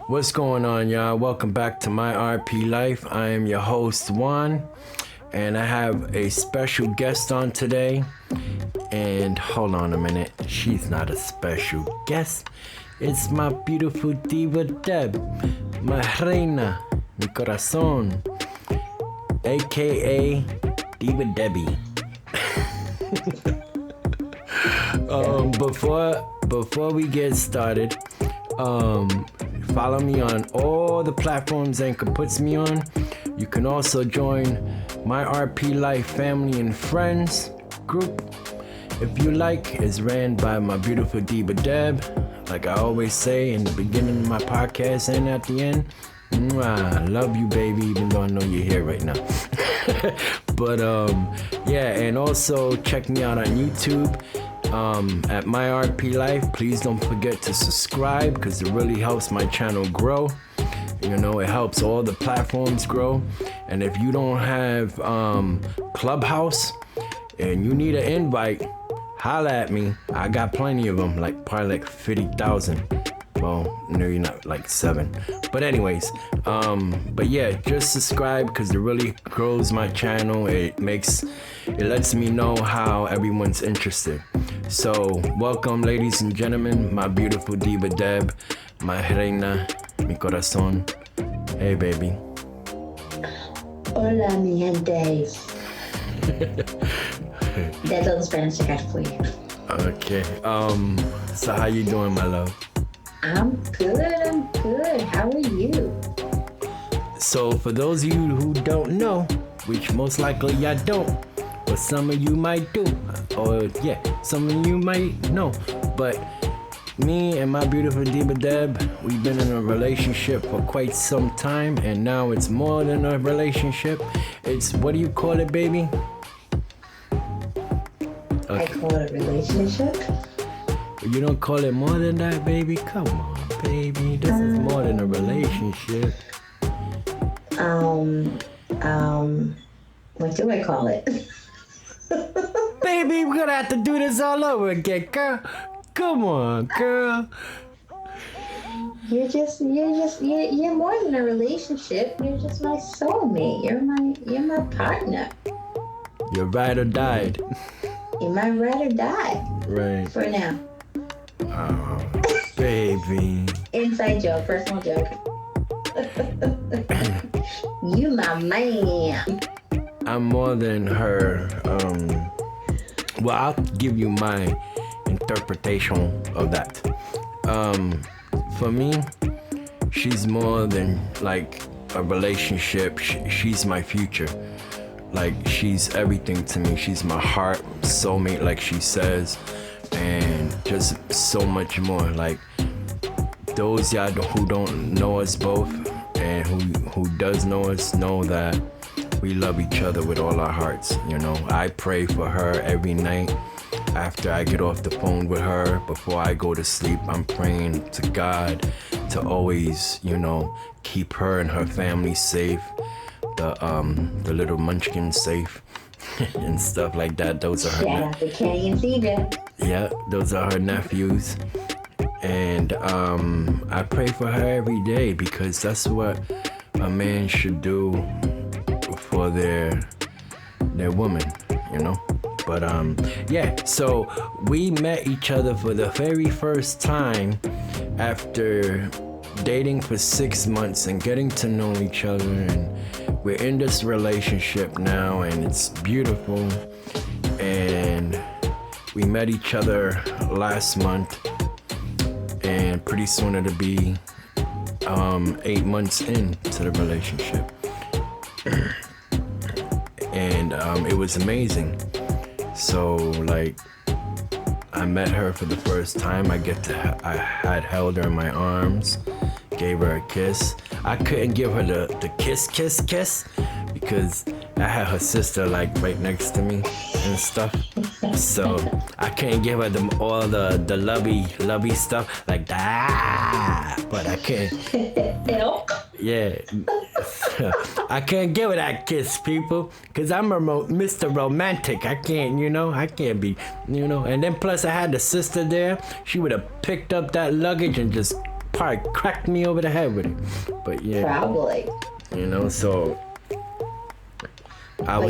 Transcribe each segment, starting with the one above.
What's going on, y'all? Welcome back to my RP Life. I am your host, Juan, and I have a special guest on today. And hold on a minute, she's not a special guest. It's my beautiful diva Deb, my reina, mi corazón, aka Diva Debbie. Before we get started, follow me on all the platforms Anchor puts me on. You can also join my RP Life family and friends group. If you like, it's ran by my beautiful diva Deb. Like I always say in the beginning of my podcast and at the end, I love you, baby, even though I know you're here right now. But yeah, and also check me out on YouTube at my RP Life. Please don't forget to subscribe because it really helps my channel grow. You know, it helps all the platforms grow. And if you don't have Clubhouse and you need an invite, holla at me. I got plenty of them, probably 50,000. Well, no, you're not, 7. But anyways, but yeah, just subscribe because it really grows my channel. It lets me know how everyone's interested. So welcome, ladies and gentlemen, my beautiful diva Deb, my reina, mi corazón. Hey, baby. Hola, mi gente. That's all the Spanish I got for you. Okay. So how you doing, my love? I'm good. How are you? So for those of you who don't know, which most likely y'all don't, but some of you might do, or yeah, some of you might know, but me and my beautiful diva Deb, we've been in a relationship for quite some time, and now it's more than a relationship. It's, what do you call it, baby? Okay. I call it a relationship. You don't call it more than that, baby? Come on, baby. This is more than a relationship. What do I call it? Baby, we're gonna have to do this all over again, girl. Come on, girl. You're more than a relationship. You're just my soulmate. You're my partner. You're ride or died. You're my ride or die. Right. For now. Oh, baby. Inside joke, personal joke. You my man. I'm more than her. Well, I'll give you my interpretation of that. For me, she's more than a relationship. She's my future. She's everything to me. She's my heart, soulmate, like she says, and just so much more. Those y'all who don't know us both and who does know us know that we love each other with all our hearts. You know, I pray for her every night after I get off the phone with her. Before I go to sleep, I'm praying to God to always, keep her and her family safe. The little munchkins safe and stuff like that. Those are her. Yeah, the Kenny and Steven. Yeah, those are her nephews. And I pray for her every day because that's what a man should do for their woman, But yeah, so we met each other for the very first time after dating for 6 months and getting to know each other, and we're in this relationship now, and it's beautiful. And we met each other last month, and pretty soon it'll be 8 months into the relationship. And it was amazing. So I met her for the first time. I had held her in my arms, gave her a kiss. I couldn't give her the kiss because I had her sister right next to me and stuff. So I couldn't give her all the lovey stuff like that. But I can't. Yeah. I can't give her that kiss, people, because I'm Mr. Romantic. I can't, I can't be, And then plus I had the sister there. She would have picked up that luggage and just probably cracked me over the head with it. But yeah. Probably. You know, so I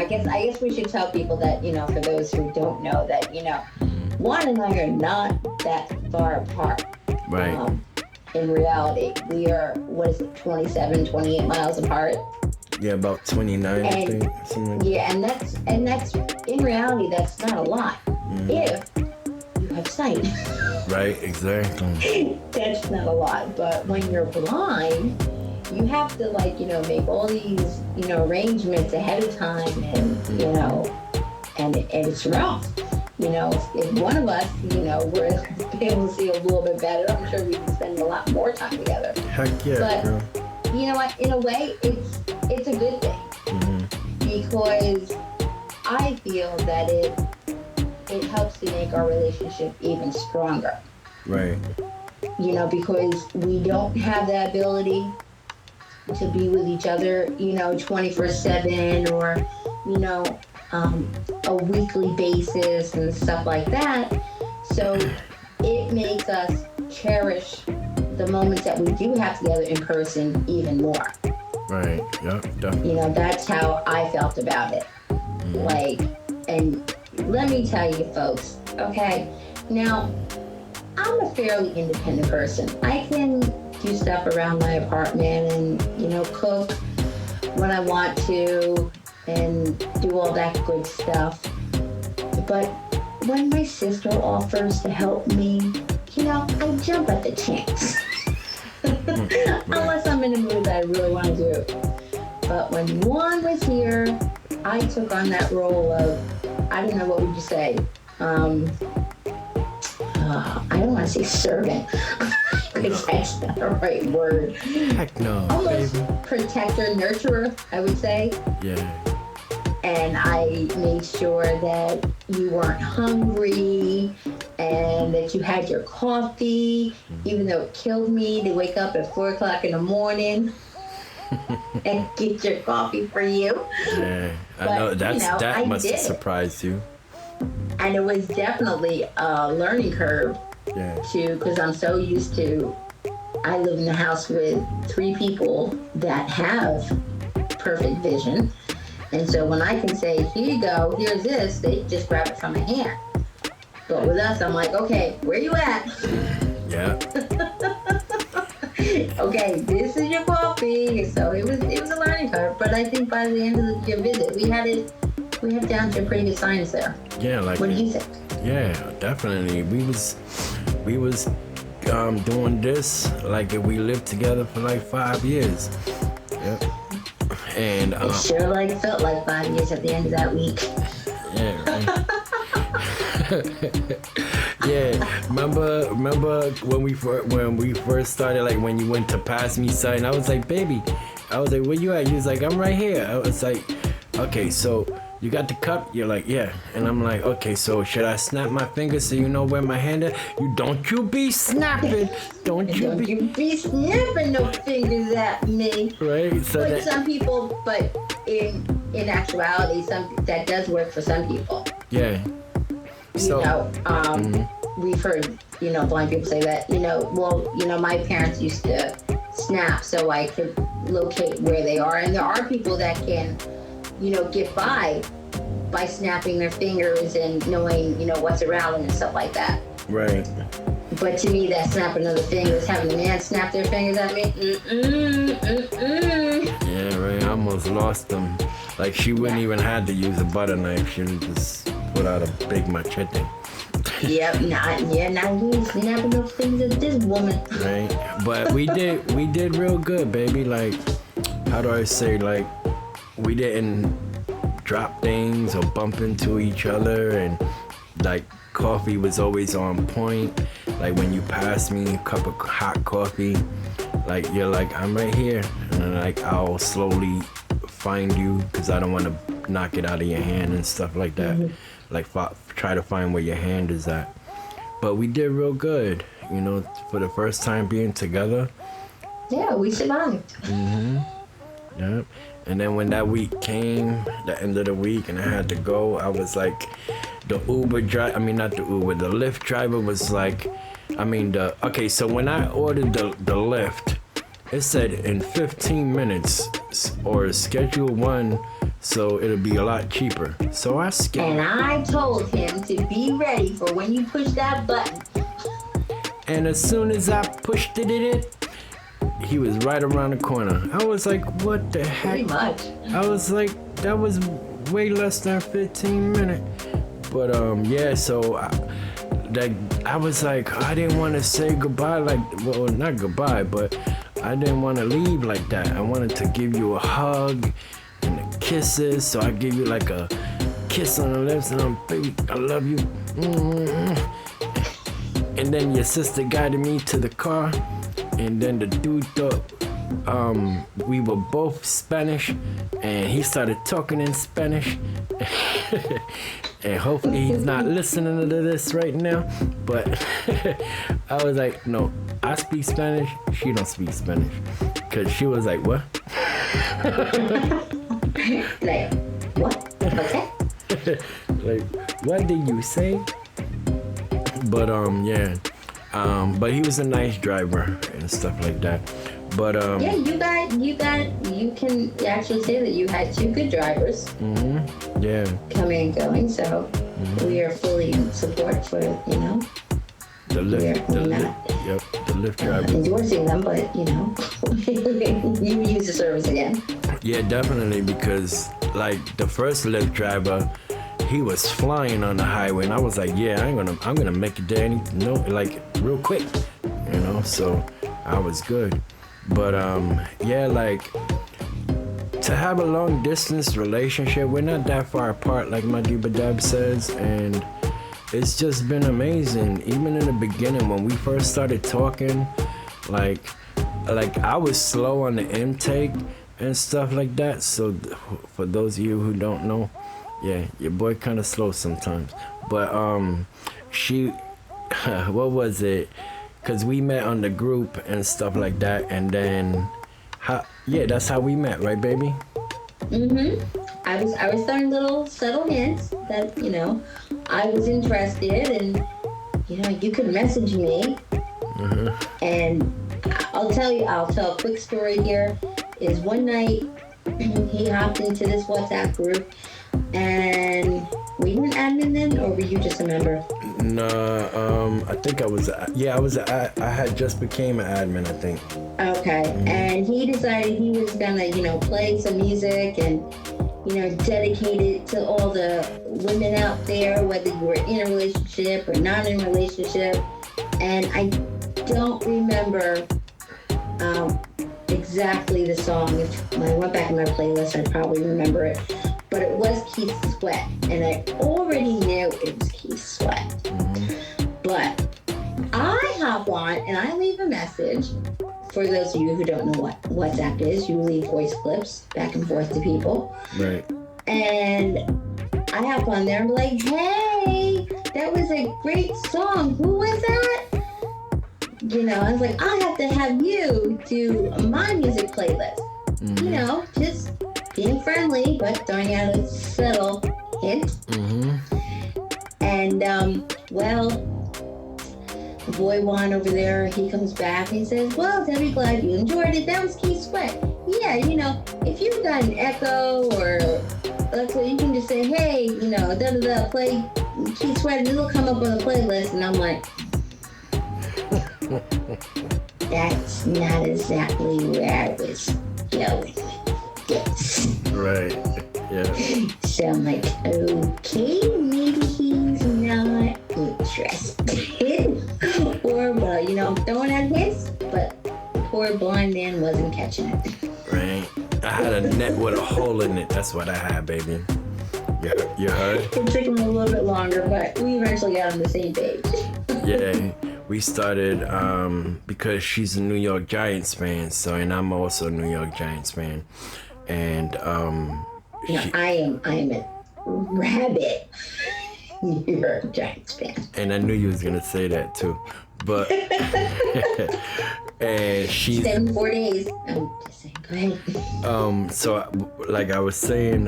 guess we should tell people that, for those who don't know, that, Juan and I are not that far apart. Right. In reality, we are, 27, 28 miles apart. Yeah, about 29, I think. Something like yeah, and that's in reality, that's not a lot. If you have sight. Right, exactly. That's not a lot. But when you're blind, you have to make all these, arrangements ahead of time, and and it's rough. If one of us, were able to see a little bit better, I'm sure we can spend a lot more time together. Heck yeah, but, girl. You know what? In a way, it's a good thing. Because I feel that it helps to make our relationship even stronger. Right. Because we don't have the ability to be with each other, 24/7 or, a weekly basis and stuff like that. So it makes us cherish the moments that we do have together in person even more. Right. Yep. Definitely. That's how I felt about it. And let me tell you, folks. Okay. Now, I'm a fairly independent person. I can do stuff around my apartment and, cook when I want to and do all that good stuff. But when my sister offers to help me, I jump at the chance. Unless I'm in a mood that I really want to do. But when Juan was here, I took on that role of, I don't know, what would you say? I don't want to say servant, because that's not the right word. Heck no. Almost baby. Protector, nurturer, I would say. Yeah. And I made sure that you weren't hungry and that you had your coffee, even though it killed me to wake up at 4 o'clock in the morning and get your coffee for you. Yeah, I know that must have surprised you. And it was definitely a learning curve too, because I'm so used to, I live in a house with 3 people that have perfect vision. And so when I can say, here you go, here's this, they just grab it from my hand. But with us, I'm like, okay, where you at? Yeah. Okay, this is your coffee. So it was a learning curve. But I think by the end of your visit, we had down to a pretty good science there. Yeah, like. What do you think? Yeah, definitely. We was doing this like if we lived together for like 5 years. Yep. And it sure felt like 5 years at the end of that week. Yeah. Right. Yeah. Remember when we first started, like when you went to pass me something, I was like, baby, where you at? You was like, I'm right here. I was like, okay, so you got the cup? You're like, yeah. And I'm like, okay, so should I snap my fingers so you know where my hand is? Don't you be snapping. Don't you be snapping no fingers at me. Right. So but some people, but in actuality, that does work for some people. Yeah. So, we've heard, blind people say that, my parents used to snap so I could locate where they are. And there are people that can, get by snapping their fingers and knowing, what's around them and stuff like that. Right. But to me, that snapping of the fingers, having a man snap their fingers at me, Yeah, right. I almost lost them. Like, she wouldn't even have to use a butter knife. She would just put out a big machete. Yep, not you snapping those fingers at this woman. Right. But we did real good, baby. Like, how do I say, like, we didn't drop things or bump into each other, and like coffee was always on point. Like when you pass me a cup of hot coffee, like you're like, I'm right here, and then like I'll slowly find you because I don't want to knock it out of your hand and stuff like that. Like try to find where your hand is at. But we did real good, for the first time being together. Yeah, we survived. Yep. And then when that week came, the end of the week, and I had to go, I was like, the Uber driver, not the Uber, the Lyft driver was like, okay, so when I ordered the Lyft, it said in 15 minutes or schedule one, so it'll be a lot cheaper. So I And I told him to be ready for when you push that button. And as soon as I pushed it, he was right around the corner. I was like, what the heck? Pretty much. I was like, that was way less than 15 minutes. But yeah, so I was like, I didn't want to say goodbye, well, not goodbye, but I didn't want to leave like that. I wanted to give you a hug and the kisses. So I gave you like a kiss on the lips and I'm, baby, I love you. Mm-hmm. And then your sister guided me to the car. And then the dude thought we were both Spanish, and he started talking in Spanish. And hopefully he's not listening to this right now. But I was like, no, I speak Spanish. She don't speak Spanish. Because she was like, what? Like, what? Okay. Like, what did you say? But yeah. But he was a nice driver and stuff like that. But yeah, you can actually say that you had two good drivers. Mm-hmm. Yeah. Coming and going, so we are fully in support for the Lyft driver. Endorsing them, but you use the service again. Yeah, definitely, because like the first Lyft driver, he was flying on the highway, and I was like, yeah, I'm gonna make it there, like real quick, So I was good, but yeah, like to have a long distance relationship, we're not that far apart, like my diva Deb says, and it's just been amazing. Even in the beginning when we first started talking, like I was slow on the intake and stuff like that. So for those of you who don't know. Yeah, your boy kind of slow sometimes. But she, what was it? Because we met on the group and stuff like that. And then, that's how we met, right, baby? Mm-hmm. I was throwing little subtle hints that, I was interested, and, you could message me. Mm-hmm. And I'll tell a quick story here. Is one night, he hopped into this WhatsApp group. And were you an admin then, or were you just a member? No, I think I was. I had just became an admin, I think. Okay, and he decided he was gonna, play some music and, dedicate it to all the women out there, whether you were in a relationship or not in a relationship. And I don't remember exactly the song. If I went back in my playlist, I'd probably remember it. But it was Keith Sweat, and I already knew it was Keith Sweat. Mm-hmm. But I hop on and I leave a message. For those of you who don't know what WhatsApp is, you leave voice clips back and forth to people. Right. And I hop on there and be like, hey, that was a great song. Who was that? I was like, I have to have you do my music playlist. Mm-hmm. Just being friendly, but throwing out a subtle hint. Mm-hmm. And, the boy Juan over there, he comes back and he says, well, Debbie, glad you enjoyed it. That was Keith Sweat. Yeah, if you've got an echo or so you can just say, hey, play Keith Sweat, and it'll come up on the playlist. And I'm like, that's not exactly where I was going. Yes. Right. Yeah. So I'm like, okay, maybe he's not interested. Or, well, throwing out hints, but the poor blind man wasn't catching it. Right. I had a net with a hole in it. That's what I had, baby. You heard? It took him a little bit longer, but we eventually got on the same page. Yeah. We started because she's a New York Giants fan, and I'm also a New York Giants fan. And I am a rabid New York Giants fan. And I knew you was gonna say that too, But and she's 74 days. I'm just saying, go ahead. So like I was saying,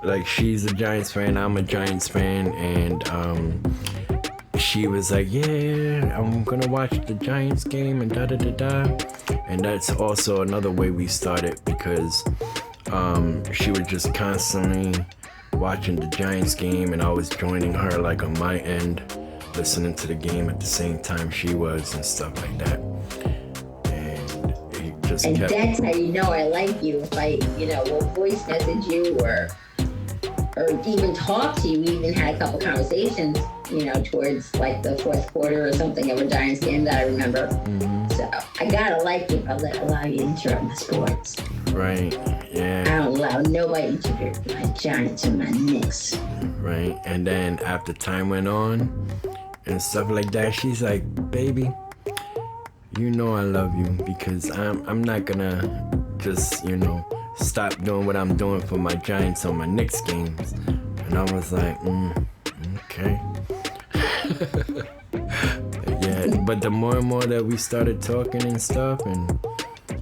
like she's a Giants fan, I'm a Giants fan, and she was like, yeah, I'm gonna watch the Giants game and da da da da. And that's also another way we started, because she was just constantly watching the Giants game, and I was joining her like on my end, listening to the game at the same time she was and stuff like that. And it just And kept... that's how you know I like you. If I, will voice message you or even talk to you. We even had a couple conversations, towards like the fourth quarter or something of a Giants game that I remember. Mm-hmm. So I gotta like you if I allow you to interrupt my sports. Right, yeah. I don't allow nobody to interrupt my Giants or my Knicks. Right, and then after time went on and stuff like that, she's like, baby, you know I love you, because I'm not gonna just, stop doing what I'm doing for my Giants or my Knicks games. And I was like, okay. Yeah, but the more and more that we started talking and stuff, and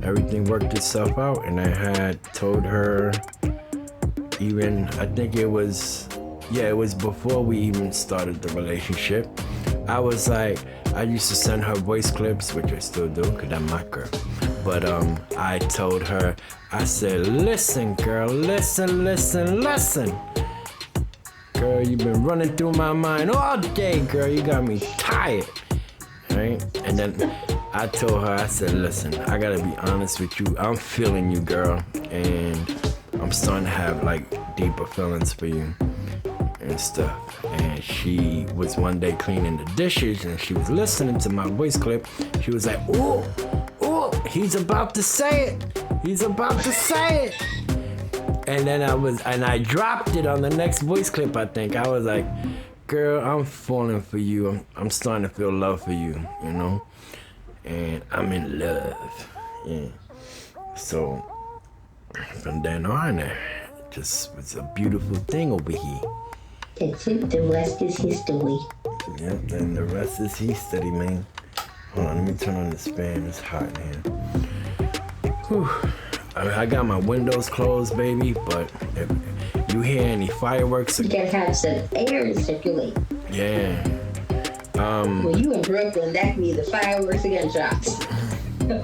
everything worked itself out, and I had told her, even, I think it was before we even started the relationship. I was like, I used to send her voice clips, which I still do, because I'm my girl. But I told her, I said, listen, girl, listen. Girl, you've been running through my mind all day, girl. You got me tired, right? And then I told her, I said, listen, I gotta be honest with you. I'm feeling you, girl. And I'm starting to have, like, deeper feelings for you and stuff. And she was one day cleaning the dishes, and she was listening to my voice clip. She was like, ooh, he's about to say it. And then I dropped it on the next voice clip, I think. I was like, girl, I'm falling for you. I'm starting to feel love for you, and I'm in love. Yeah. So from then on, it just was a beautiful thing over here. That's it. The rest is history. Yep, and the rest is history, man. Hold on, let me turn on this fan. It's hot in here. Whew. I got my windows closed, baby, but if you hear any fireworks... You gotta have some air to circulate. Yeah. When you in Brooklyn, that can be the fireworks and gunshots.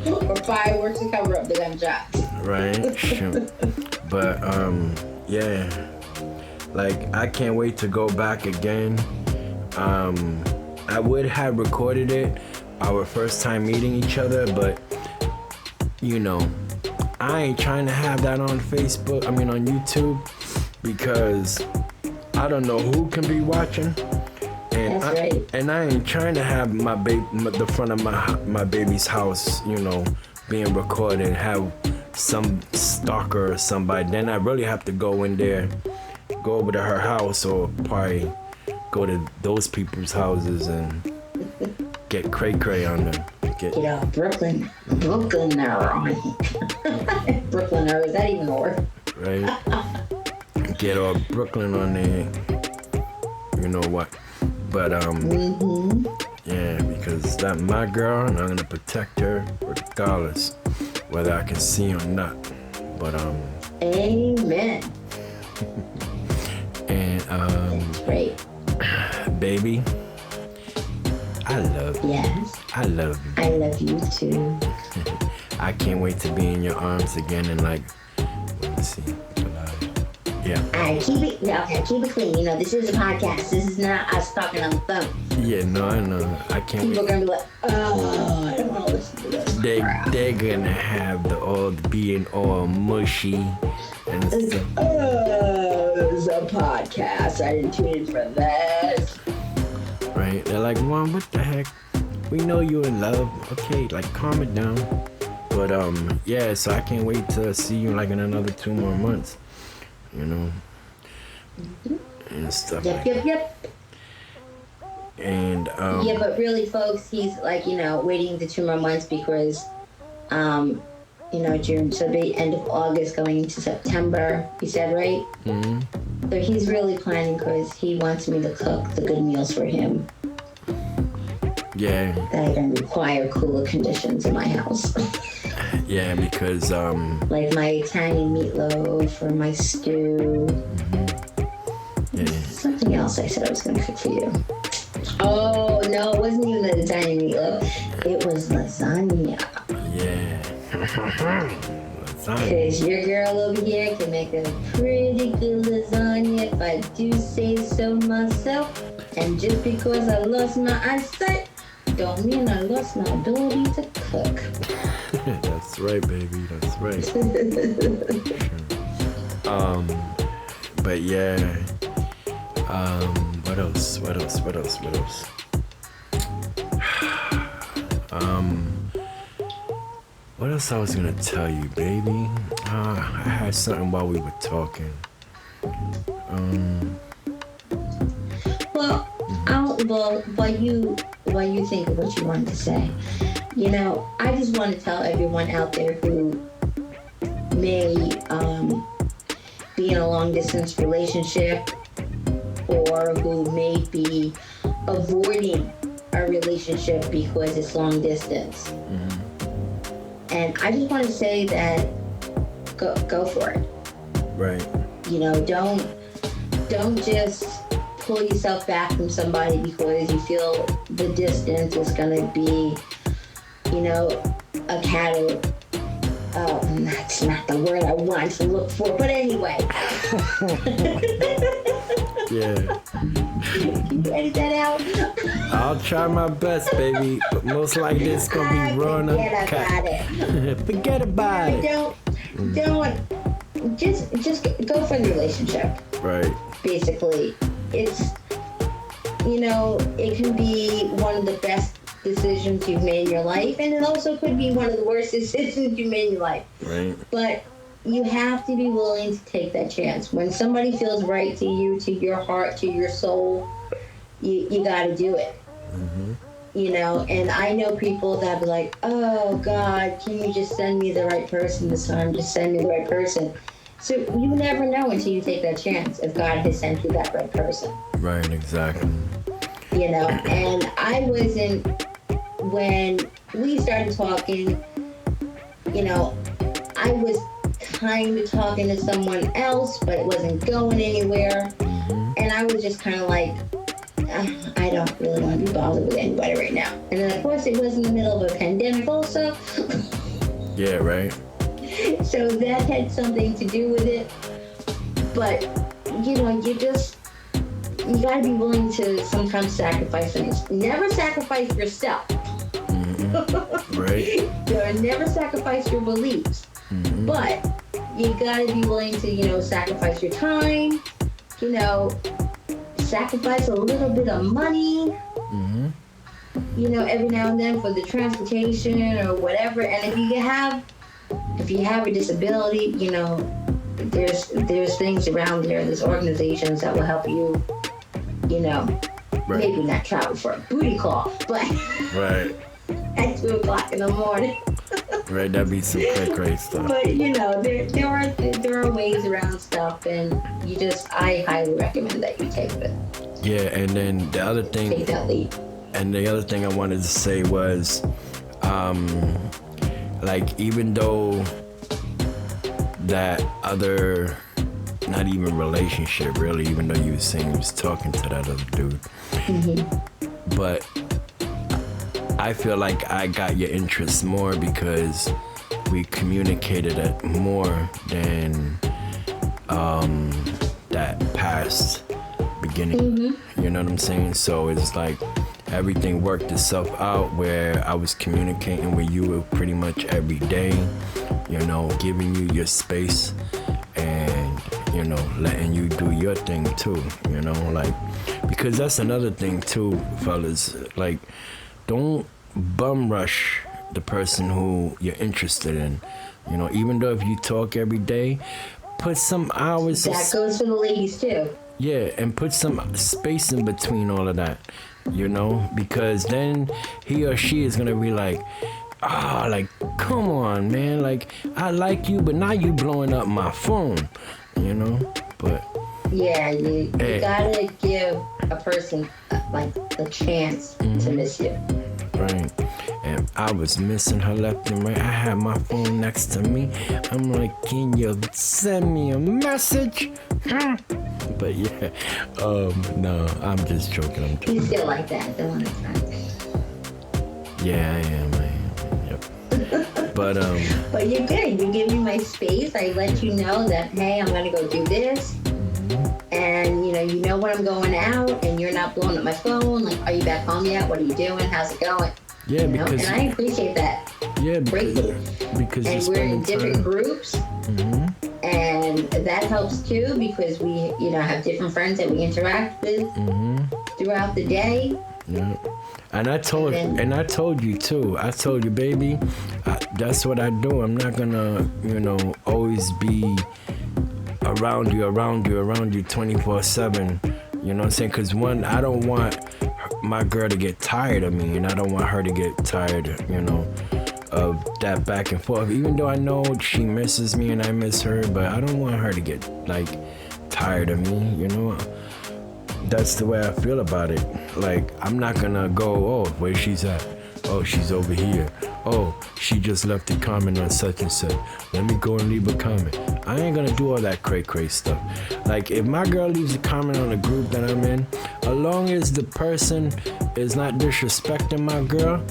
Or fireworks to cover up the gunshots. Right, sure. But, yeah. Like, I can't wait to go back again. I would have recorded it our first time meeting each other, but, I ain't trying to have that on Facebook, on YouTube, because I don't know who can be watching. And That's right. And I ain't trying to have the front of my baby's house, being recorded, have some stalker or somebody. Then I really have to go in there, go over to her house, or probably go to those people's houses and get cray on them. Get Brooklyner on it. Brooklyner, is that even a word? Right. Get all Brooklyn on there. You know what? But yeah, because that's my girl, and I'm gonna protect her regardless, whether I can see or not. But Amen. And Great. Baby, I love you. Yes. I love you. I love you too. I can't wait to be in your arms again and let me see. Yeah. Alright, keep it clean. This is a podcast. This is not us talking on the phone. Yeah, no, I know. I can't People wait. are gonna be like, oh, I don't want to listen to this. They're gonna have being all mushy and stuff. This is a podcast. I didn't tune in for that. Right? They're like, Mom, what the heck? We know you're in love. Okay, like calm it down. But yeah, so I can't wait to see you like in another 2 more months. And stuff like that. Yep. And yeah, but really, folks, he's like, waiting the 2 more months because June, so the end of August going into September, he said, right? Mm-hmm. So he's really planning because he wants me to cook the good meals for him. that are going to require cooler conditions in my house. Yeah, because like my Italian meatloaf or my stew. Yeah. Something else I said I was going to cook for you. Oh no, it wasn't even the Italian meatloaf. It was lasagna. Yeah. Because your girl over here can make a pretty good lasagna, if I do say so myself. And just because I lost my eyesight, don't mean I lost my ability to cook. That's right, baby. That's right. But yeah. What else? What else I was gonna tell you, baby? I had something while we were talking. While you think of what you wanted to say, I just want to tell everyone out there who may be in a long distance relationship or who may be avoiding a relationship because it's long distance. And I just want to say that go for it. Right. Don't just pull yourself back from somebody because you feel the distance is going to be, a catalyst. That's not the word I want to look for, but anyway. Yeah. Can you edit that out? I'll try my best, baby, but most likely it's gonna be run up. Forget about it. Don't. Just go for the relationship. Right. Basically, it's it can be one of the best decisions you've made in your life, and it also could be one of the worst decisions you've made in your life. Right. But you have to be willing to take that chance. When somebody feels right to you, to your heart, to your soul, you got to do it. And I know people that be like, oh God, can you just send me the right person this time? Just send me the right person. So you never know until you take that chance if God has sent you that right person. Right, exactly. And I wasn't, when we started talking, I was kind of talking to someone else, but it wasn't going anywhere. And I was just kind of like, I don't really want to be bothered with anybody right now. And then, of course, it was in the middle of a pandemic also. Yeah, right. So that had something to do with it. But, you got to be willing to sometimes sacrifice things. Never sacrifice yourself. Right. Never sacrifice your beliefs. But you got to be willing to, sacrifice your time, sacrifice a little bit of money, every now and then for the transportation or whatever. And if you have a disability, there's things around there, there's organizations that will help you, right. Maybe not travel for a booty call, but right. At 2:00 in the morning. Right, that'd be some great stuff. But there are ways around stuff, and I highly recommend that you take it. Yeah, and then the other thing. Take that leap. And the other thing I wanted to say was, even though that other, not even relationship really, even though you were saying you was talking to that other dude, but I feel like I got your interest more because we communicated it more than that past beginning. You know what I'm saying? So it's like everything worked itself out where I was communicating with you pretty much every day, giving you your space and, letting you do your thing too, because that's another thing too, fellas. Don't bum rush the person who you're interested in. Even though if you talk every day, put some hours. That goes for the ladies too. Yeah, and put some space in between all of that, because then he or she is gonna be like, come on, man, I like you, but now you blowing up my phone, but. Yeah, you gotta give a person the chance to miss you. right? And I was missing her left and right. I had my phone next to me. I'm like, can you send me a message? But yeah, no, I'm just joking. You still like that, don't you? Yeah, I am. Yep. But But you're good. You give me my space. I let you know that, hey, I'm gonna go do this. And you know when I'm going out, and you're not blowing up my phone. Like, are you back home yet? What are you doing? How's it going? Yeah, because and I appreciate that. Yeah, greatly. Because and we're in different groups, and that helps too because we, have different friends that we interact with throughout the day. Yeah. And I told you too. I told you, baby, that's what I do. I'm not gonna, always be around you 24/7. You know what I'm saying? Because one, I don't want my girl to get tired of me, and I don't want her to get tired, of that back and forth. Even though I know she misses me and I miss her, but I don't want her to get tired of me. That's the way I feel about it. Like, I'm not gonna go, oh, where she's at? Oh, she's over here. Oh, she just left a comment on such and such. Let me go and leave a comment. I ain't gonna do all that cray stuff. Like, if my girl leaves a comment on a group that I'm in, as long as the person is not disrespecting my girl,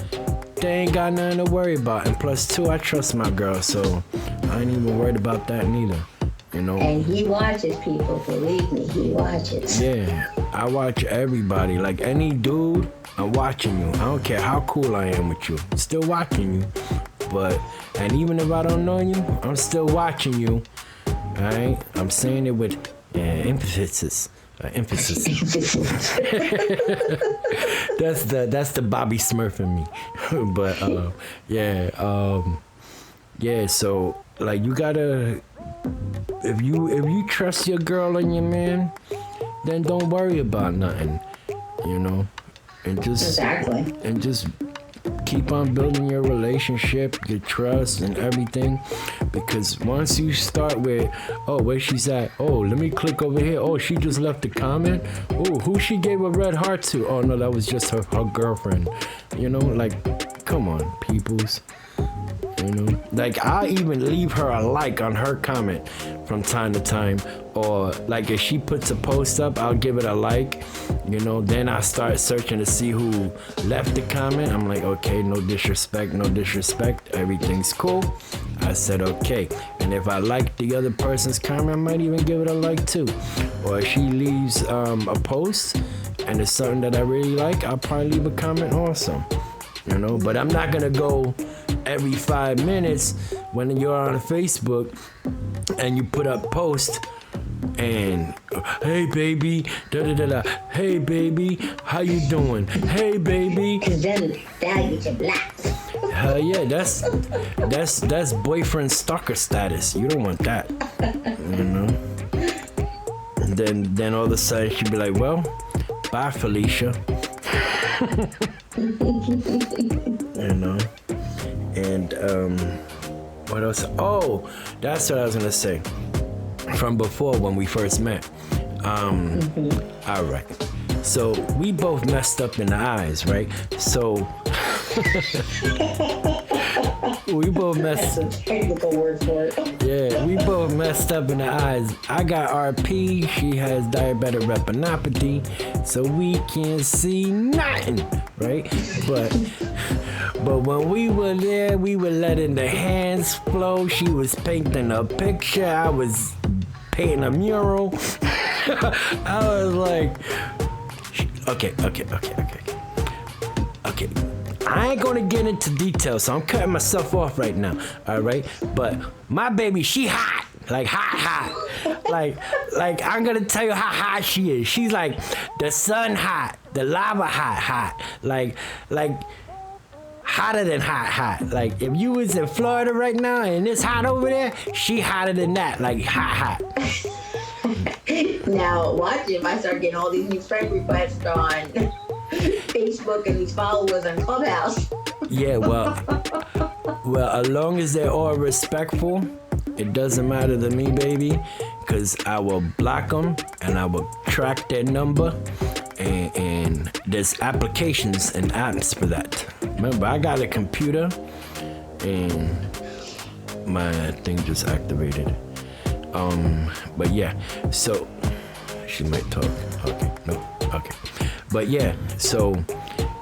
they ain't got nothing to worry about. And plus, two, I trust my girl, so I ain't even worried about that neither. And he watches people, believe me, he watches. Yeah, I watch everybody. Like, any dude, I'm watching you. I don't care how cool I am with you. I'm still watching you. And even if I don't know you, I'm still watching you. Alright? I'm saying it with emphasis. Emphasis. That's the Bobby Smurf in me. But yeah, so like, you gotta, if you trust your girl and your man, then don't worry about nothing, and just keep on building your relationship, your trust and everything. Because once you start with, oh, where she's at, oh, let me click over here, oh, she just left a comment, oh, who she gave a red heart to, oh no, that was just her girlfriend, like, come on, peoples. Like, I even leave her a like on her comment from time to time, or like if she puts a post up, I'll give it a like, then I start searching to see who left the comment. I'm like, okay, no disrespect, everything's cool. I said okay, and if I like the other person's comment, I might even give it a like too. Or if she leaves a post and it's something that I really like, I'll probably leave a comment also, but I'm not gonna go every 5 minutes when you're on Facebook and you put up post and, hey baby, hey baby, how you doing? Hey baby. Cause then that gets you blocked. Hell yeah, that's boyfriend stalker status. You don't want that, And then all of a sudden she'd be like, well, bye Felicia. And what else? Oh, that's what I was gonna say. From before, when we first met. All right. So we both messed up in the eyes, right? So we both messed. That's a technical word for it. Yeah, we both messed up in the eyes. I got RP. She has diabetic retinopathy, so we can't see nothing, right? But when we were there, we were letting the hands flow. She was painting a picture. I was painting a mural. I was like, okay. I ain't gonna get into details, so I'm cutting myself off right now, all right? But my baby, she hot, like hot. Like I'm gonna tell you how hot she is. She's like the sun hot, the lava hot, like hotter than hot. Like, if you was in Florida right now and it's hot over there, she hotter than that, like hot. Now, watch if I start getting all these new friend requests on Facebook and these followers on Clubhouse. Yeah, well, as long as they're all respectful, it doesn't matter to me, baby, because I will block them and I will track their number, and there's applications and apps for that. Remember, I got a computer and my thing just activated. But yeah, so she might talk. Okay, no, okay. But yeah, so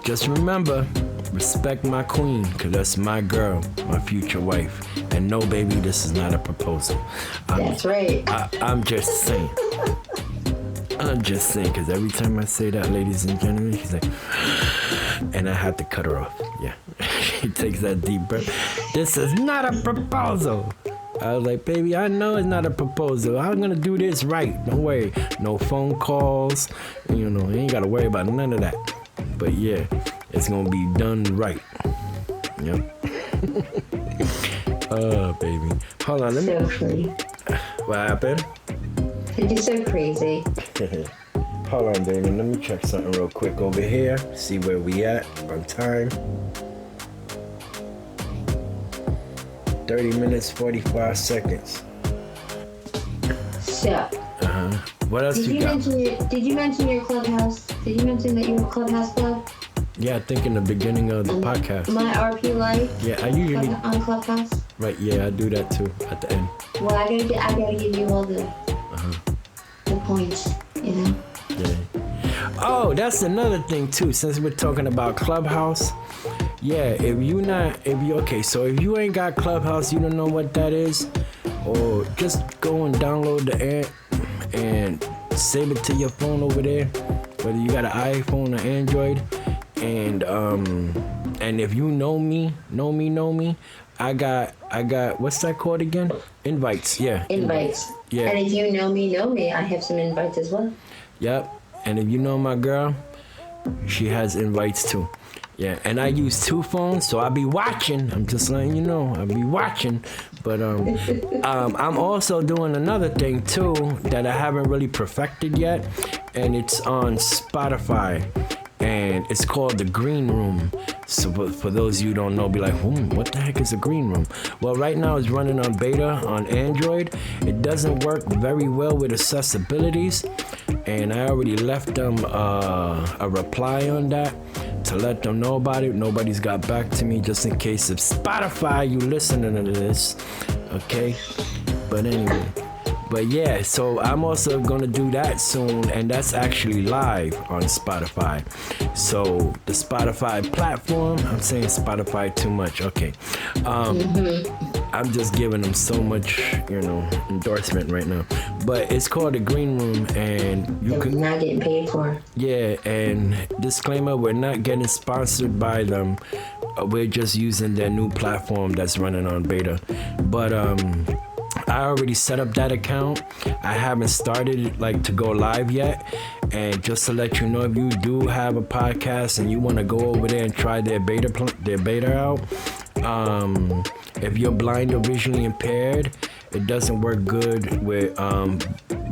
just remember, respect my queen, cause that's my girl, my future wife. And no, baby, this is not a proposal. That's right. I'm just saying. Cause every time I say that, ladies and gentlemen, she's like, and I had to cut her off. Yeah, she takes that deep breath. This is not a proposal. I was like, baby, I know it's not a proposal. I'm gonna do this right. Don't worry. No phone calls. You know, you ain't gotta worry about none of that. But yeah, it's gonna be done right. Yep. Oh, baby. Hold on, let me. So free. What happened? You're so crazy. Hold on, baby. Let me check something real quick over here. See where we at on time. 30 minutes, 45 seconds. So. What else you got? Did you mention your Clubhouse? Did you mention that you were Clubhouse Club? Yeah, I think in the beginning of the podcast. My RP life? Yeah, I usually... On Clubhouse? Right, yeah, I do that too, at the end. Well, I gotta give you all the points, you know? Yeah. Oh, that's another thing too, since we're talking about Clubhouse. Yeah, if you ain't got Clubhouse, you don't know what that is, or just go and download the app and save it to your phone over there, whether you got an iPhone or Android. And if you know me, I got what's that called again? Invites, yeah. Invites. Yeah. And if you know me, I have some invites as well. Yep. And if you know my girl, she has invites too. Yeah, and I use 2 phones, so I be watching. I'm just letting you know, I be watching. But I'm also doing another thing too that I haven't really perfected yet, and it's on Spotify, and it's called the Green Room. So for those of you who don't know, be like, what the heck is a green room? Well, right now it's running on beta on Android. It doesn't work very well with accessibilities, and I already left them a reply on that to let them know about it. Nobody's got back to me, just in case if Spotify you listening to this, okay? But anyway. But yeah, so I'm also gonna do that soon, and that's actually live on Spotify. So the Spotify platform, I'm saying Spotify too much, okay. I'm just giving them so much, endorsement right now. But it's called the Green Room, and you can not getting paid for. Yeah, and disclaimer, we're not getting sponsored by them. We're just using their new platform that's running on beta. But I already set up that account. I haven't started to go live yet. And just to let you know, if you do have a podcast and you want to go over there and try their beta out, if you're blind or visually impaired, it doesn't work good with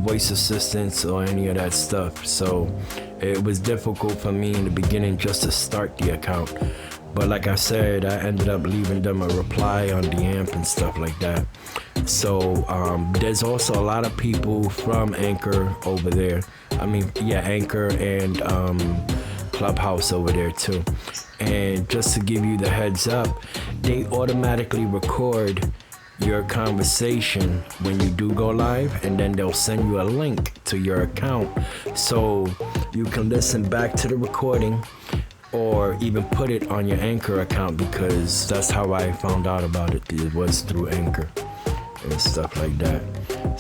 voice assistants or any of that stuff. So it was difficult for me in the beginning just to start the account. But like I said, I ended up leaving them a reply on the amp and stuff like that. So there's also a lot of people from Anchor over there. Anchor and Clubhouse over there too. And just to give you the heads up, they automatically record your conversation when you do go live, and then they'll send you a link to your account so you can listen back to the recording or even put it on your Anchor account, because that's how I found out about it. It was through Anchor and stuff like that.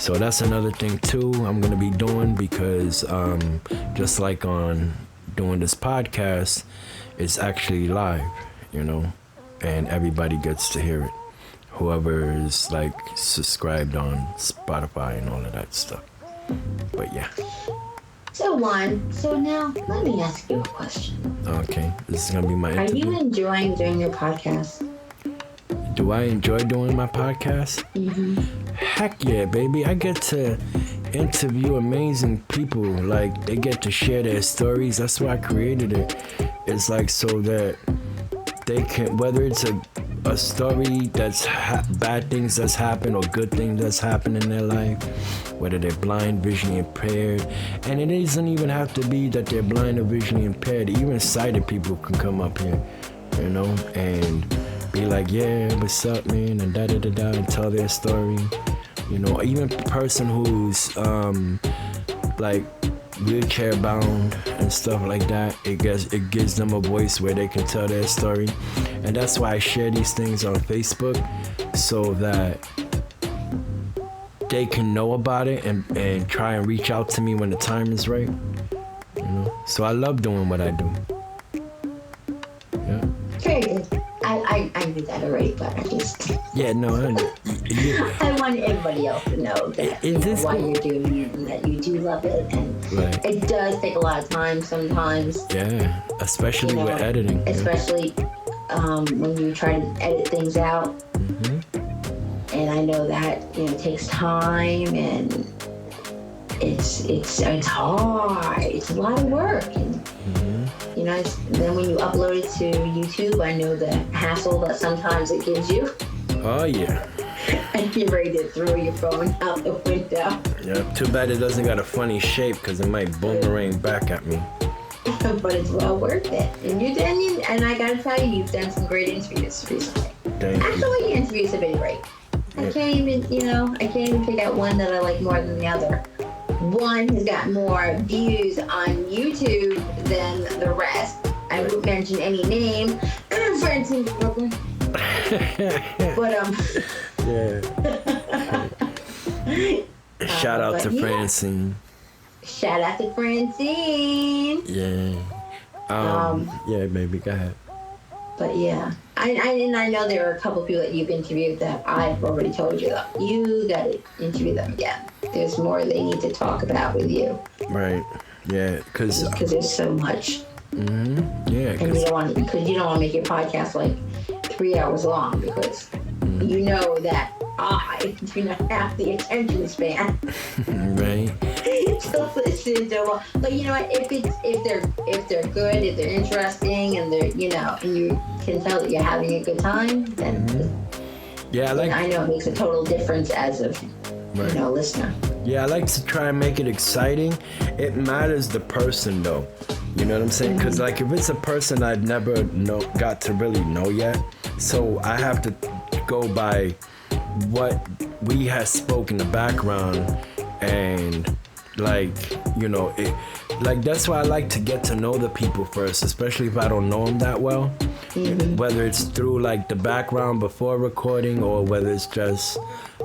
So that's another thing too I'm gonna be doing, because just like on doing this podcast, it's actually live, and everybody gets to hear it. Whoever is subscribed on Spotify and all of that stuff. But yeah. So now let me ask you a question. Okay, this is gonna be my interview. Are you enjoying doing your podcast? Do I enjoy doing my podcast? Mm-hmm. Heck yeah, baby. I get to interview amazing people. They get to share their stories. That's why I created it. It's so that they can, whether it's a story that's bad things that's happened or good things that's happened in their life, whether they're blind, visually impaired, and it doesn't even have to be that they're blind or visually impaired. Even sighted people can come up here. you know, and be like, yeah, what's up, man, and da-da-da-da, and tell their story. You know, even a person who's, like, wheelchair bound and stuff like that, it gives them a voice where they can tell their story. And that's why I share these things on Facebook, so that they can know about it and try and reach out to me when the time is right. You know, so I love doing what I do. Yeah. Very good. I knew that already, but I just Yeah, no, I want everybody else to know that why you're doing it and that you do love it, and right. It does take a lot of time sometimes. Yeah, especially with editing. Especially when you try to edit things out. Mm-hmm. And I know that it takes time, and it's hard. It's a lot of work, and then when you upload it to YouTube, I know the hassle that sometimes it gives you. Oh yeah. And you're ready to throw your phone out the window. Yeah. Too bad it doesn't got a funny shape, because it might boomerang back at me. But it's well worth it. And I gotta tell you, you've done some great interviews recently. Actually, your interviews have been great. I can't even pick out one that I like more than the other. One has got more views on YouTube than the rest. I won't mention any name. Francine Brooklyn. But yeah. Shout out to Francine. Shout out to Francine. Yeah. Yeah, baby, go ahead. But yeah, I know there are a couple people that you've interviewed that I've already told you that you gotta interview them again. There's more they need to talk about with you. Right. Yeah, because there's so much. Mm-hmm. Yeah. And you don't want to make your podcast like 3 hours long, because you know that I do not have the attention span. Right. To listen to them. But you know what? If they're good, if they're interesting, and they're and you can tell that you're having a good time, then yeah, I know it makes a total difference as a listener. Yeah, I like to try and make it exciting. It matters the person though. You know what I'm saying? Because like if it's a person I've never got to really know yet, so I have to go by what we have spoke in the background, and that's why I like to get to know the people first, especially if I don't know them that well. Mm-hmm. Whether it's through like the background before recording, or whether it's just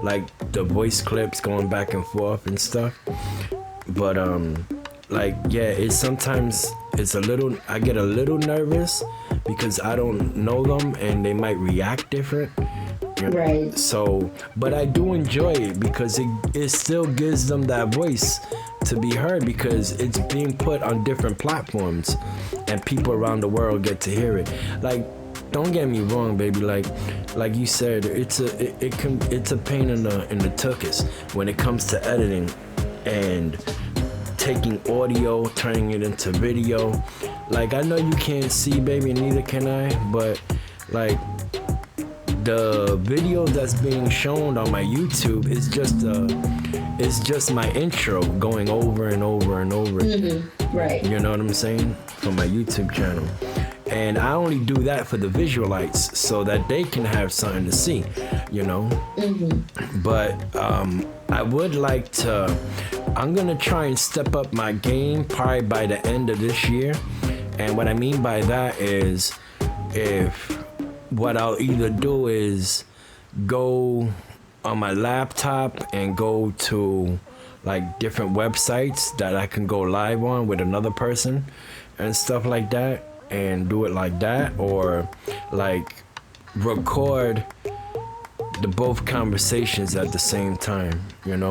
like the voice clips going back and forth and stuff. But sometimes I get a little nervous because I don't know them and they might react different. Right. So, but I do enjoy it because it still gives them that voice to be heard, because it's being put on different platforms and people around the world get to hear it. Like, don't get me wrong, baby. Like you said, it's a pain in the tuchus when it comes to editing and taking audio, turning it into video. Like, I know you can't see, baby, neither can I, but like, the video that's being shown on my YouTube is just my intro going over and over and over. Mm-hmm. Right. You know what I'm saying? For my YouTube channel. And I only do that for the visualites so that they can have something to see, Mm-hmm. But I would like to, I'm going to try and step up my game probably by the end of this year. And what I mean by that is, what I'll either do is go on my laptop and go to like different websites that I can go live on with another person and stuff like that, and do it like that, or like record the both conversations at the same time, and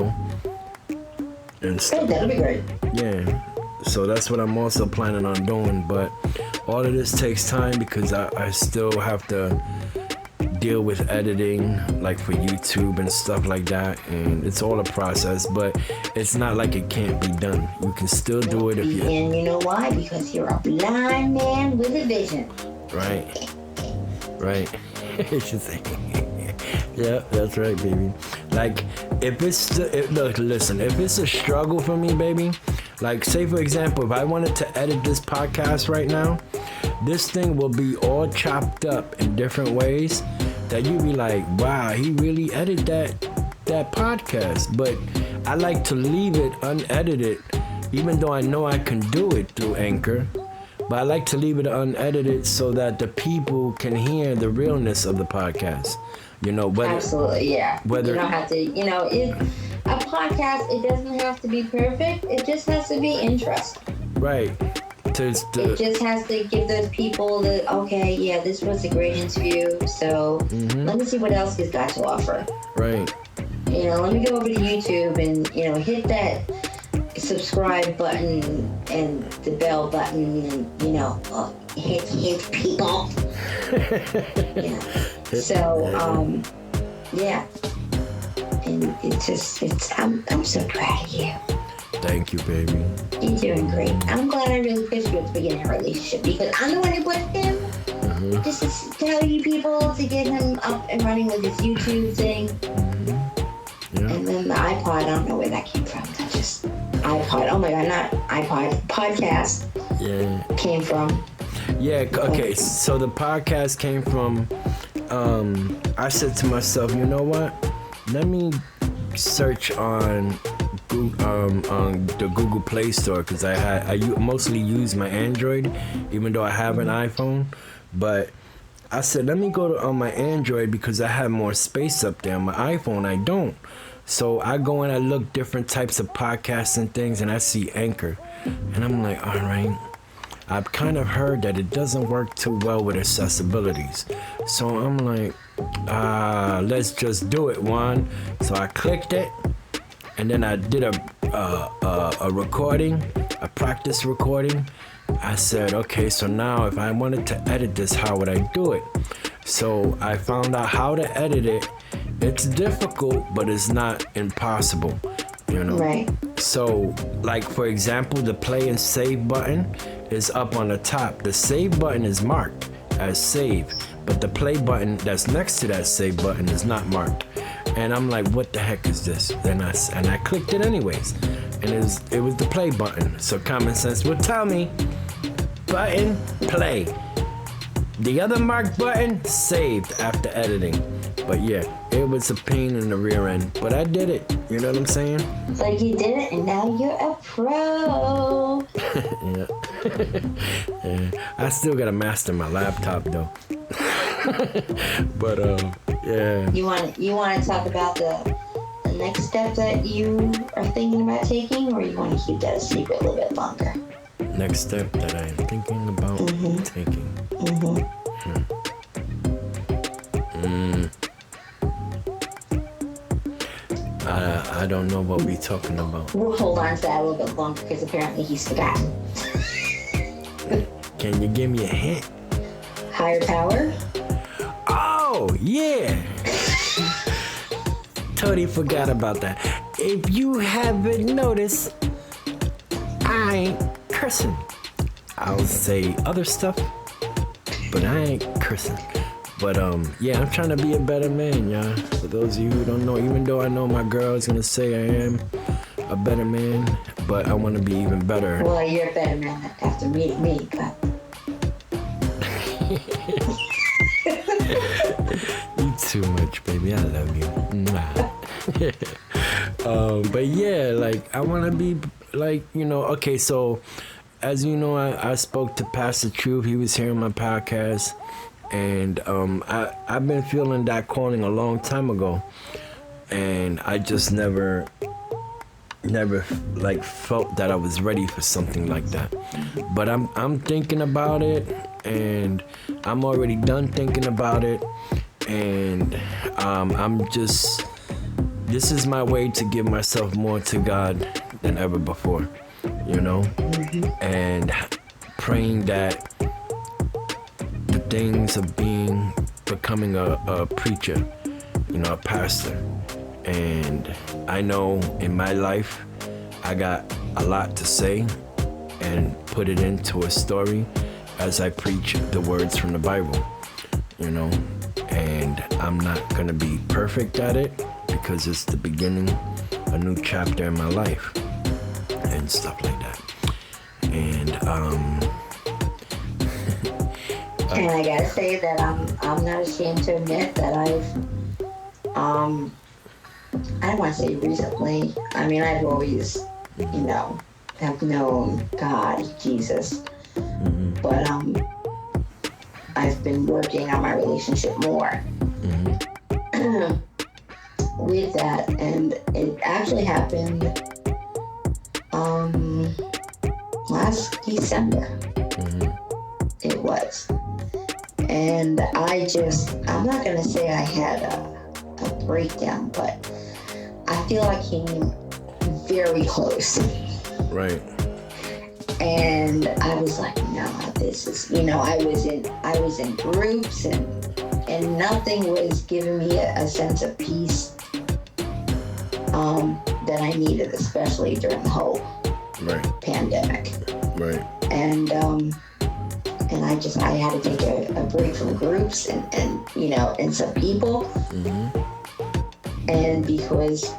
stuff. That'll be great. Yeah. So that's what I'm also planning on doing, but all of this takes time because I still have to deal with editing, like for YouTube and stuff like that, and it's all a process, but it's not like it can't be done. You can still do it if you... And you know why? Because you're a blind man with a vision. Right. Right. Yeah, that's right, baby. Like, if it's a struggle for me, baby, like, say for example, if I wanted to edit this podcast right now, this thing will be all chopped up in different ways that you be like, wow, he really edited that podcast. But I like to leave it unedited, even though I know I can do it through Anchor. But I like to leave it unedited so that the people can hear the realness of the podcast. You know, absolutely, yeah. Whether you don't have to, you know, a podcast, it doesn't have to be perfect. It just has to be interesting. Right. It just has to give those people the, okay, yeah, this was a great interview, so let me see what else he's got to offer. Right. You know, let me go over to YouTube and, you know, hit that subscribe button and the bell button and, you know, hit people. Yeah. So, yeah. And I'm so proud of you. Thank you, baby. You're doing great. I'm glad I really pushed you at the beginning of our relationship because I'm the one who pushed him. Just to tell you people to get him up and running with his YouTube thing. Yeah. And then the iPod, I don't know where that came from. That just iPod. Oh my God, not iPod. Podcast. Yeah. Came from. Yeah. Okay. So the podcast came from. I said to myself, you know what? Let me search on the Google Play Store because I mostly use my Android, even though I have an iPhone. But I said, let me go on my Android because I have more space up there. On my iPhone, I don't. So I go and I look different types of podcasts and things, and I see Anchor. And I'm like, all right. I've kind of heard that it doesn't work too well with accessibilities. So I'm like, let's just do it, Juan. So I clicked it, and then I did a recording, a practice recording. I said, okay, so now if I wanted to edit this, how would I do it? So I found out how to edit it. It's difficult, but it's not impossible, you know? Right. So, like, for example, the play and save button is up on the top. The save button is marked as save, but the play button that's next to that save button is not marked. And I'm like, what the heck is this? And I clicked it anyways. And it was the play button. So common sense would tell me, button, play. The other marked button, saved after editing. But yeah, it was a pain in the rear end. But I did it. You know what I'm saying? So you did it, and now you're a pro. Yeah. Yeah. I still gotta master my laptop though. But yeah. You want to talk about the next step that you are thinking about taking, or you want to keep that a secret a little bit longer? Next step that I am thinking about taking. I don't know what we're talking about. We'll hold on to that a little bit longer because apparently he's forgotten. Can you give me a hint? Higher power? Oh, yeah. Totally forgot about that. If you haven't noticed, I ain't cursing. I'll say other stuff, but I ain't cursing. But yeah, I'm trying to be a better man, y'all. For those of you who don't know, even though I know my girl is gonna say I am a better man, but I want to be even better. Well, you're a better man after meeting me, but. You too much, baby. I love you. But yeah, like I want to be like, you know. Okay, so as you know, I spoke to Pastor Truth. He was here on my podcast. And I've been feeling that calling a long time ago, and I just never like felt that I was ready for something like that. But I'm thinking about it, and I'm already done thinking about it, and this is my way to give myself more to God than ever before, you know, and praying that things of becoming a preacher, you know, a pastor. And I know in my life I got a lot to say and put it into a story as I preach the words from the Bible, you know. And I'm not gonna be perfect at it because it's the beginning, a new chapter in my life and stuff like that. And And I gotta say that I'm not ashamed to admit that I don't want to say recently. I mean, I've always, have known God, Jesus, but I've been working on my relationship more with that, and it actually happened last December. It was, and I'm not gonna say I had a breakdown, but I feel I came very close. Right. And I was like, no, this is, I was in groups and nothing was giving me a sense of peace that I needed, especially during the whole pandemic. Right. And I had to take a break from groups and some people. And because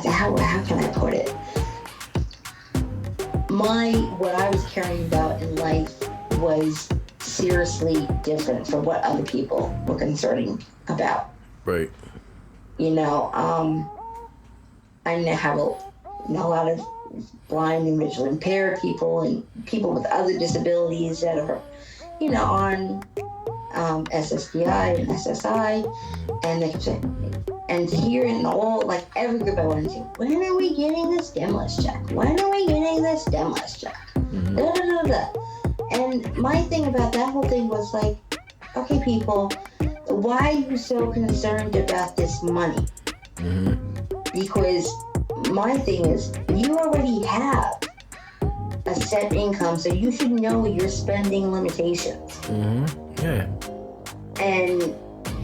how can I put it? What I was caring about in life was seriously different from what other people were concerned about. Right. I have a lot of blind and visually impaired people and people with other disabilities that are, on SSDI and SSI, and they kept saying, and here in all, like every group I went into, when are we getting this stimulus check? When are we getting this stimulus check? Da, da, da, da. And my thing about that whole thing was like, okay, people, why are you so concerned about this money? Because my thing is, you already have a set income, so you should know your spending limitations. Yeah. And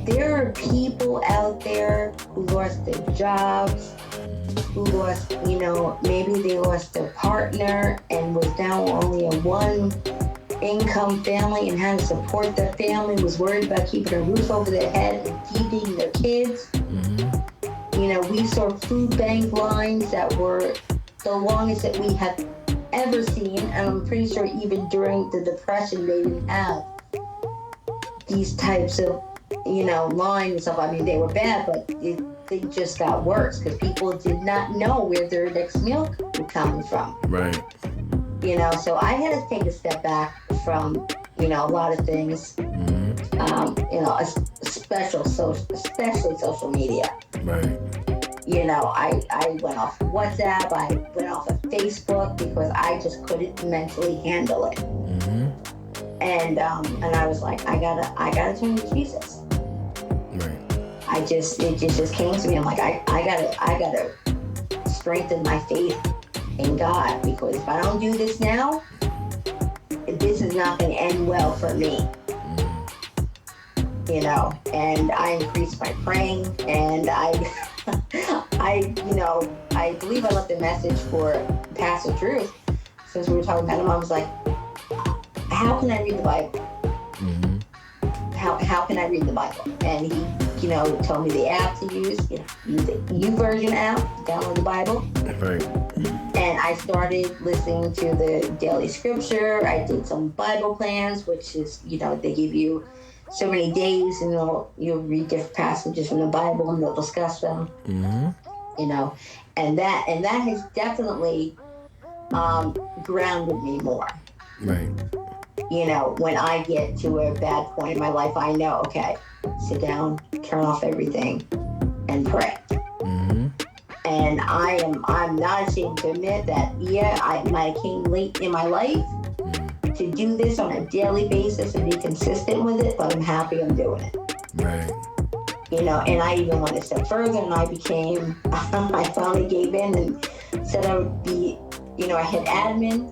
there are people out there who lost their jobs, who lost, maybe they lost their partner and was now only a one income family and had to support their family, was worried about keeping a roof over their head and feeding their kids. We saw food bank lines that were the longest that we have ever seen, and I'm pretty sure even during the Depression they didn't have these types of lines and stuff. I mean, they were bad, but they just got worse because people did not know where their next meal would come from. Right. So I had to take a step back from a lot of things. Especially social media. Right. I went off WhatsApp, I went off of Facebook because I just couldn't mentally handle it. And I was like, I gotta turn to Jesus. Right. It just came to me. I'm like, I gotta strengthen my faith in God, because if I don't do this now, this is not gonna end well for me. And I increased my praying, and I believe I left a message for Pastor Truth, since we were talking about him. I was like, how can I read the Bible? How can I read the Bible? And he, told me the app to use, use the YouVersion app, download the Bible. Right. And I started listening to the daily scripture. I did some Bible plans, which is, they give you so many days, and you'll read different passages from the Bible and they'll discuss them. And that has definitely grounded me more. Right. When I get to a bad point in my life, I know, okay, sit down, turn off everything, and pray. And I'm not ashamed to admit that, I might have came late in my life to do this on a daily basis and be consistent with it, but I'm happy I'm doing it. Right. And I even went a step further, and I finally gave in and said I would be, a head admin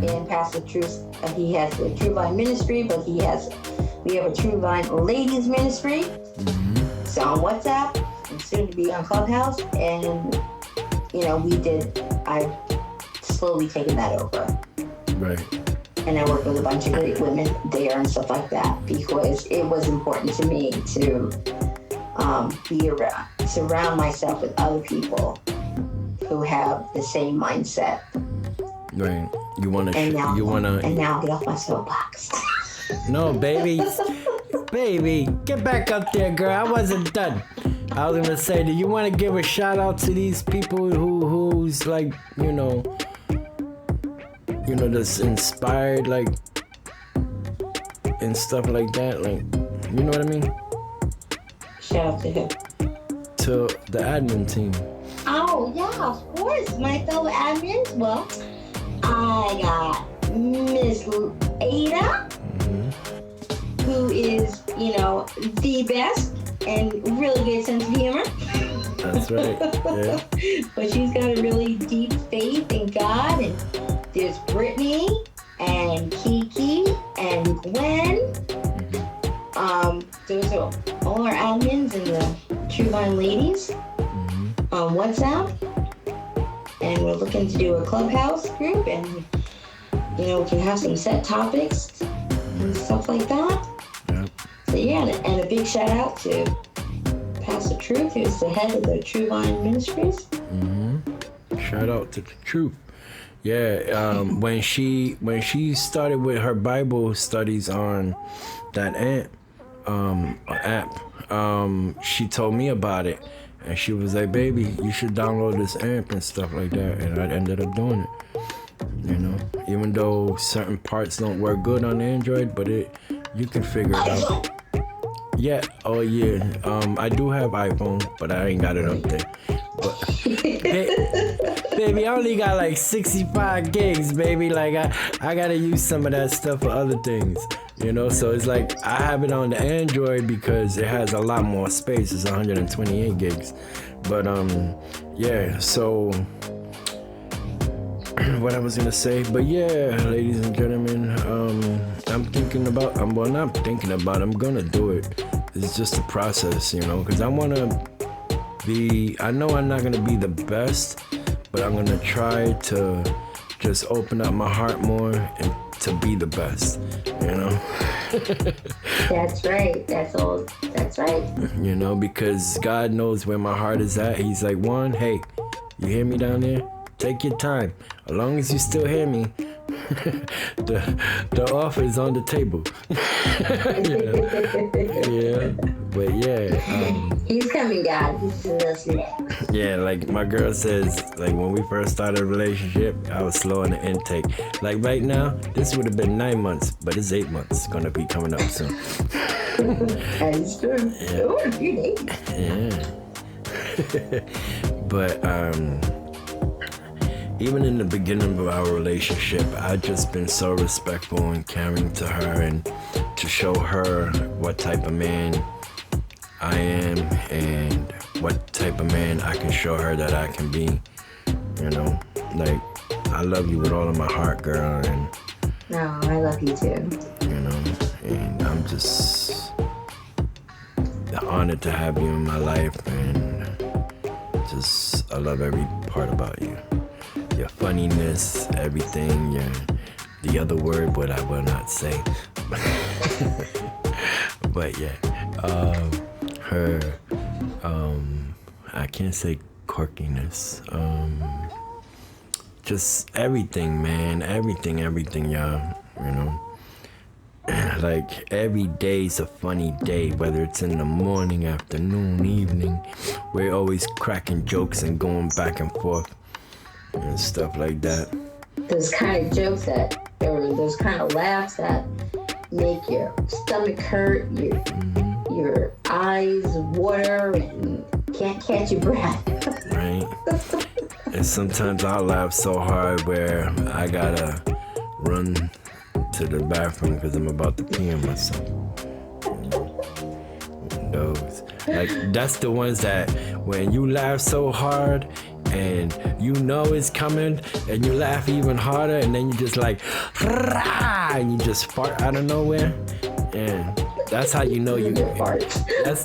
in Pastor Truth. He has the True Vine ministry, but we have a True Vine ladies ministry. So on WhatsApp, and soon to be on Clubhouse, and I've slowly taken that over. Right. And I work with a bunch of great women there and stuff like that, because it was important to me to surround myself with other people who have the same mindset. Right. You wanna? And now I'll get off my soapbox. No, baby. Baby, get back up there, girl. I wasn't done. I was gonna say, do you want to give a shout out to these people who's like, that's inspired, like, and stuff like that, like, you know what I mean? Shout out to who? To the admin team. Oh yeah, of course, my fellow admins. Well, I got Miss Ada, who is, the best and really good sense of humor. That's right. Yeah. But she's got a really deep faith in God. And there's Brittany and Kiki and Gwen. Those are all our admins and the True Vine ladies on WhatsApp. And we're looking to do a Clubhouse group, and we can have some set topics and stuff like that. Yep. So yeah, and a big shout out to Pastor Truth, who's the head of the True Vine Ministries. Shout out to the Truth. Yeah, when she started with her Bible studies on that app, she told me about it, and she was like, "Baby, you should download this app and stuff like that." And I ended up doing it. Even though certain parts don't work good on Android, but you can figure it out. Yeah. Oh yeah. I do have iPhone, but I ain't got it up there. But baby, I only got like 65 gigs, baby. Like I gotta use some of that stuff for other things, So it's like I have it on the Android because it has a lot more space. It's 128 gigs. But yeah. So what I was gonna say, but yeah, ladies and gentlemen, I'm gonna do it. It's just a process, because I know I'm not gonna be the best, but I'm gonna try to just open up my heart more and to be the best, That's right. That's right. Because God knows where my heart is at. He's like, Juan, hey, you hear me down there? Take your time. As long as you still hear me, the offer is on the table. Yeah. But yeah. He's coming, God. He's listening. Yeah, like my girl says, like when we first started a relationship, I was slow in the intake. Like right now, this would have been 9 months, but it's 8 months. Gonna be coming up soon. That's true. Yeah. Oh, a few days. Yeah. But even in the beginning of our relationship, I've just been so respectful and caring to her and to show her what type of man I am and what type of man I can show her that I can be. Like, I love you with all of my heart, girl, and no, I love you too. And I'm just honored to have you in my life, and just I love every part about you. Your funniness, everything, the other word, but I will not say. But yeah, her, I can't say quirkiness, just everything, man, everything, y'all, Like every day's a funny day, whether it's in the morning, afternoon, evening. We're always cracking jokes and going back and forth and stuff like that. Those kind of jokes or those kind of laughs that make your stomach hurt, your eyes water, and can't catch your breath. Right. And sometimes I'll laugh so hard where I gotta run to the bathroom because I'm about to pee on myself. Those. Like, that's the ones that when you laugh so hard and it's coming and you laugh even harder and then you just like, and you just fart out of nowhere. And that's how you know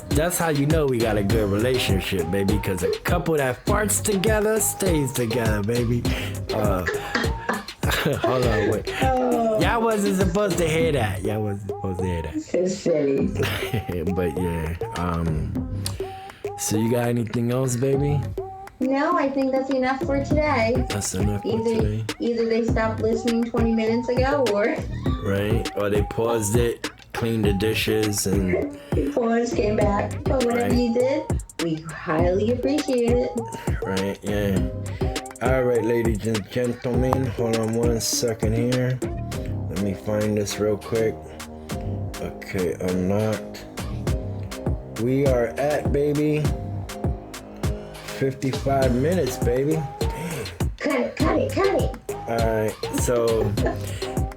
that's how you know we got a good relationship, baby, because a couple that farts together stays together, baby. Hold on, wait. Y'all wasn't supposed to hear that. So silly. But yeah, so you got anything else, baby? No, I think that's enough for today. That's enough for today. Either they stopped listening 20 minutes ago or... Right? Or they paused it, cleaned the dishes, and... paused, came back. But whatever you did, we highly appreciate it. Right, yeah. All right, ladies and gentlemen. Hold on 1 second here. Let me find this real quick. Okay, unlocked. We are at, baby, 55 minutes, baby. Cut it.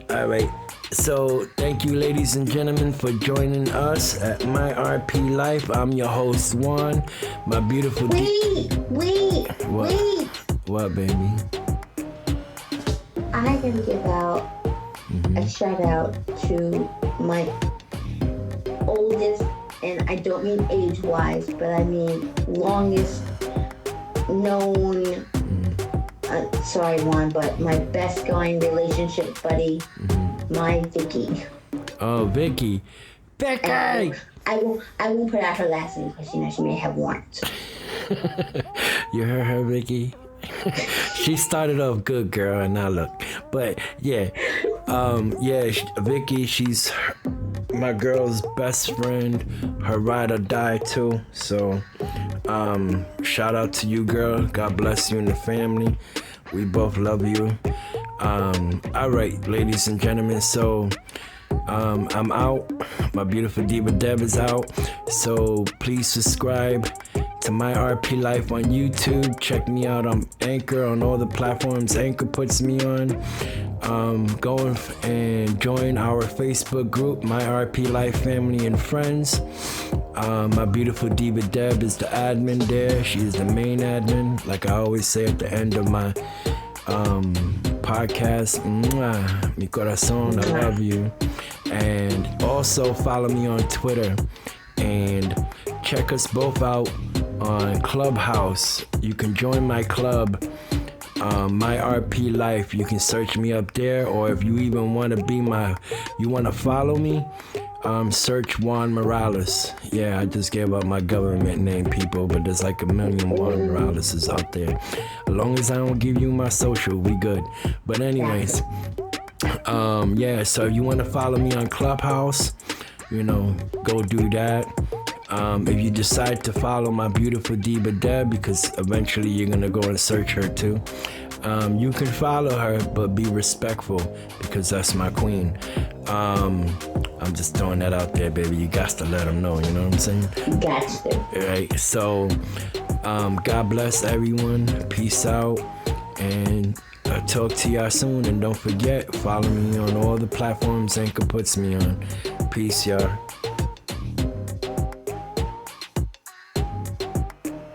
All right. So, thank you, ladies and gentlemen, for joining us at My RP Life. I'm your host, Juan. My beautiful... Wait. What, baby? I gotta give out a shout out to my oldest, and I don't mean age-wise, but I mean longest known, sorry Juan, but my best going relationship buddy, my Vicky. Oh, Vicky. I will put out her last name because she may have warrants. You heard her, Vicky? She started off good, girl, and now look. But yeah, Vicky, she's my girl's best friend, her ride or die too. So, shout out to you, girl. God bless you and the family. We both love you. All right, ladies and gentlemen. So, I'm out. My beautiful diva Deb is out. So please subscribe to My RP Life on YouTube. Check me out on Anchor, on all the platforms Anchor puts me on. Go and join our Facebook group, My RP Life Family and Friends. My beautiful diva Deb is the admin there. She is the main admin. Like I always say at the end of my podcast, mwah, mi corazón, I love you. And also follow me on Twitter and check us both out on Clubhouse. You can join my club, My RP Life. You can search me up there, or if you even want to follow me, search Juan Morales. Yeah, I just gave up my government name, people, but there's like a million Juan Moraleses out there. As long as I don't give you my social, we good. But anyways, so if you want to follow me on Clubhouse, go do that. If you decide to follow my beautiful diva Deb, because eventually you're gonna go and search her too, you can follow her, but be respectful, because that's my queen. I'm just throwing that out there, baby. You got to let them know, you know what I'm saying? Got to. Right, so God bless everyone. Peace out, and I'll talk to y'all soon. And don't forget, follow me on all the platforms Anchor puts me on. Peace, y'all.